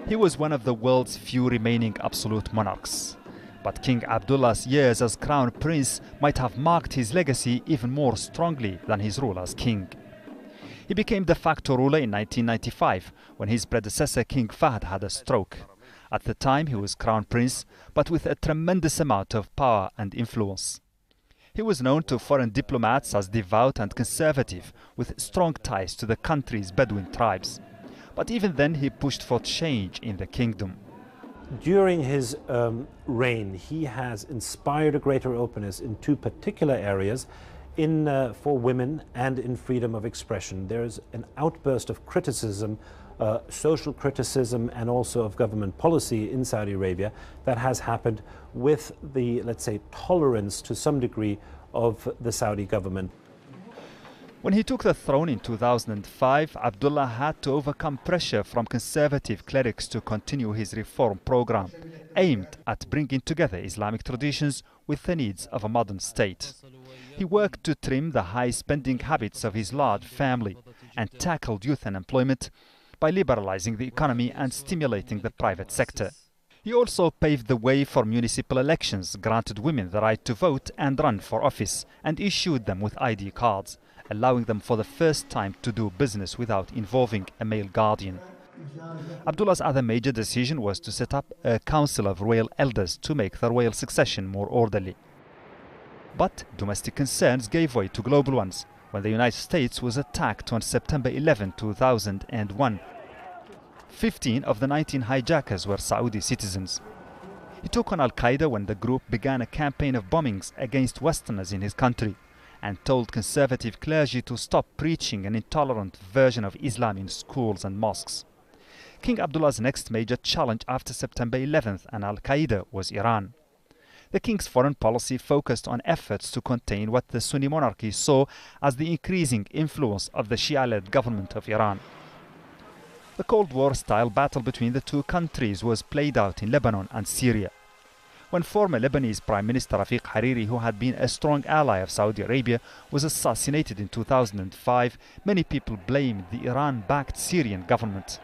He was one of the world's few remaining absolute monarchs. But King Abdullah's years as crown prince might have marked his legacy even more strongly than his rule as king. He became de facto ruler in 1995 when his predecessor King Fahd had a stroke. At the time he was crown prince, but with a tremendous amount of power and influence. He was known to foreign diplomats as devout and conservative, with strong ties to the country's Bedouin tribes. But even then he pushed for change in the kingdom. During his reign, he has inspired a greater openness in two particular areas, for women and in freedom of expression. There is an outburst of criticism, social criticism and also of government policy in Saudi Arabia that has happened with the, let's say, tolerance to some degree of the Saudi government. When he took the throne in 2005, Abdullah had to overcome pressure from conservative clerics to continue his reform program, aimed at bringing together Islamic traditions with the needs of a modern state. He worked to trim the high spending habits of his large family and tackled youth unemployment by liberalizing the economy and stimulating the private sector. He also paved the way for municipal elections, granted women the right to vote and run for office, and issued them with ID cards, allowing them for the first time to do business without involving a male guardian. Abdullah's other major decision was to set up a council of royal elders to make the royal succession more orderly. But domestic concerns gave way to global ones when the United States was attacked on September 11, 2001. 15 of the 19 hijackers were Saudi citizens. He took on Al-Qaeda when the group began a campaign of bombings against Westerners in his country and told conservative clergy to stop preaching an intolerant version of Islam in schools and mosques. King Abdullah's next major challenge after September 11th and Al-Qaeda was Iran. The king's foreign policy focused on efforts to contain what the Sunni monarchy saw as the increasing influence of the Shia-led government of Iran. The Cold War-style battle between the two countries was played out in Lebanon and Syria. When former Lebanese Prime Minister Rafiq Hariri, who had been a strong ally of Saudi Arabia, was assassinated in 2005, many people blamed the Iran-backed Syrian government.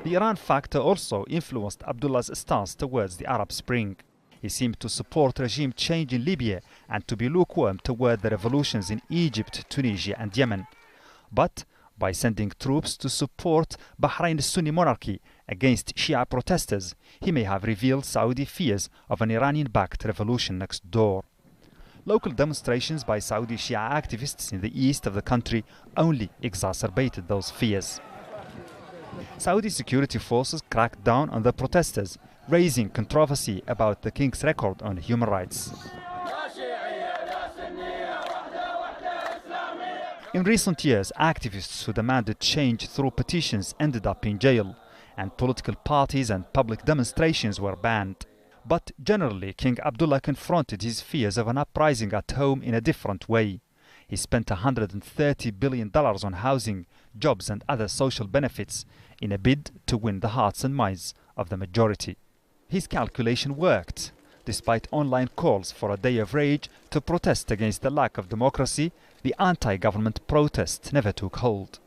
The Iran factor also influenced Abdullah's stance towards the Arab Spring. He seemed to support regime change in Libya and to be lukewarm toward the revolutions in Egypt, Tunisia and Yemen. But by sending troops to support Bahrain's Sunni monarchy against Shia protesters, he may have revealed Saudi fears of an Iranian-backed revolution next door. Local demonstrations by Saudi Shia activists in the east of the country only exacerbated those fears. Saudi security forces cracked down on the protesters, raising controversy about the king's record on human rights. In recent years, activists who demanded change through petitions ended up in jail, and political parties and public demonstrations were banned. But generally, King Abdullah confronted his fears of an uprising at home in a different way. He spent $130 billion on housing, jobs and other social benefits in a bid to win the hearts and minds of the majority. His calculation worked. Despite online calls for a day of rage to protest against the lack of democracy, the anti-government protest never took hold.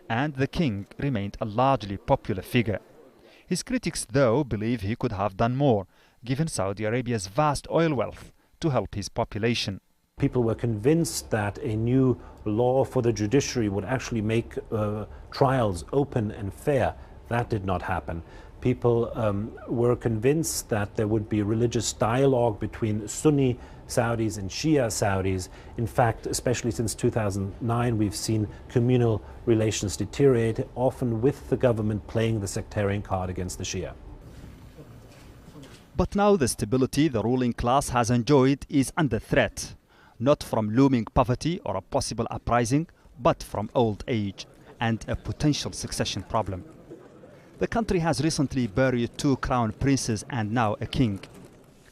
And the king remained a largely popular figure. His critics, though, believe he could have done more, given Saudi Arabia's vast oil wealth, to help his population. People were convinced that a new law for the judiciary would actually make trials open and fair. That did not happen. People were convinced that there would be religious dialogue between Sunni Saudis and Shia Saudis. In fact, especially since 2009, we've seen communal relations deteriorate, often with the government playing the sectarian card against the Shia. But now the stability the ruling class has enjoyed is under threat, not from looming poverty or a possible uprising, but from old age and a potential succession problem. The country has recently buried 2 crown princes and now a king.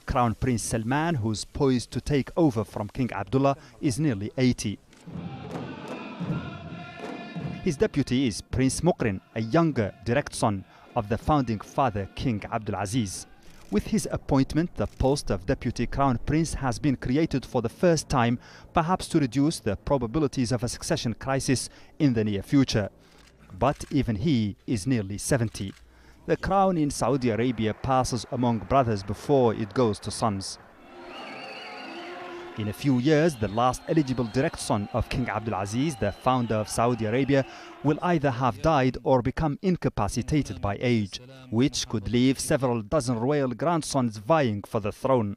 Crown Prince Salman, who's poised to take over from King Abdullah, is nearly 80. His deputy is Prince Muqrin, a younger, direct son of the founding father King Abdulaziz. With his appointment, the post of Deputy Crown Prince has been created for the first time, perhaps to reduce the probabilities of a succession crisis in the near future. but even he is nearly 70. The crown in Saudi Arabia passes among brothers before it goes to sons. In a few years, the last eligible direct son of King Abdulaziz, the founder of Saudi Arabia, will either have died or become incapacitated by age, which could leave several dozen royal grandsons vying for the throne.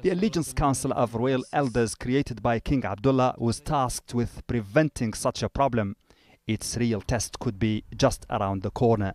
The Allegiance Council of Royal Elders created by King Abdullah was tasked with preventing such a problem. Its real test could be just around the corner.